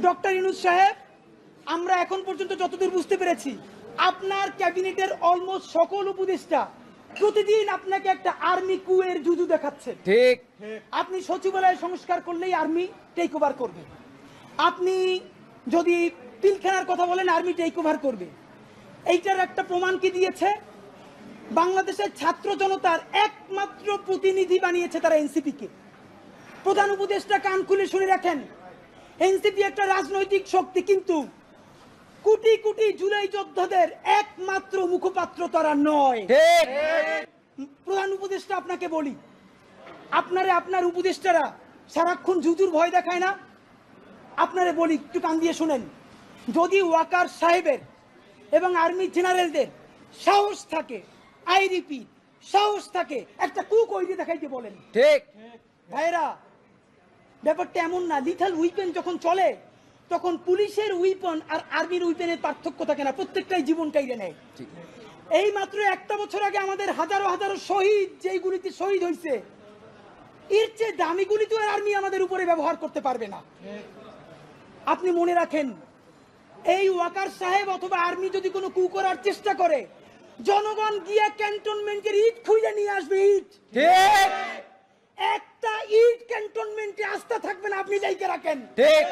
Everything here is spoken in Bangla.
ডক্টর ইউনূস সাহেব, আমরা এখন পর্যন্ত যতদূর বুঝতে পেরেছি আপনার ক্যাবিনেটের অলমোস্ট সকল উপদেষ্টা প্রতিদিন আপনাকে একটা আর্মি কুয়ের জুজু দেখাচ্ছে। ঠিক। আপনি সচিবালয় সংস্কার করলেই আর্মি টেক ওভার করবে, আপনি যদি পিলখানার কথা বলেন আর্মি টেক ওভার করবে। এইটার একটা প্রমাণ কি দিয়েছে? বাংলাদেশের ছাত্র জনতার একমাত্র প্রতিনিধি বানিয়েছে তারা এনসিপিকে। প্রধান উপদেষ্টা কান খুলে শুনে রাখেন, এনসিপি একটা রাজনৈতিক শক্তি, কিন্তু কোটি কোটি জুলাই যোদ্ধাদের একমাত্র মুখপাত্র তারা নয়। প্রধান উপদেষ্টা আপনাকে বলি, আপনার উপদেষ্টারা সারাক্ষণ জুজুর ভয় দেখায় না? আপনারে বলি, একটু কান দিয়ে শুনেন, যদি ওয়াকার সাহেবের এবং আর্মি জেনারেলদের সাহস থাকে, আই রিপিট সাহস থাকে, একটা কুক ওই দিয়ে দেখাইতে বলেন। ঠিক ভাইরা, ব্যাপারটা এমন না। লিথাল উইপেন যখন চলে তখন পুলিশের উইপন আর আর্মির উইপেনের পার্থক্য থাকে না, প্রত্যেকটাই জীবন কাইরে নেয়। এই মাত্র একটা বছর আগে আমাদের হাজারো হাজারো শহীদ যেই গুলিতে শহীদ হয়েছে, এর চেয়ে দামি গুলি তো আর্মি আমাদের উপরে ব্যবহার করতে পারবে না। আপনি মনে রাখেন, এই ওয়াকার সাহেব অথবা আর্মি যদি কোনো কু করার চেষ্টা করে, জনগণ গিয়া ক্যান্টনমেন্টের ইট খুঁজে নিয়ে আসবে। ইট, ঠিক, একটা ইট ক্যান্টনমেন্টে আস্থা থাকবে না, আপনি যাইকে রাখেন। ঠিক।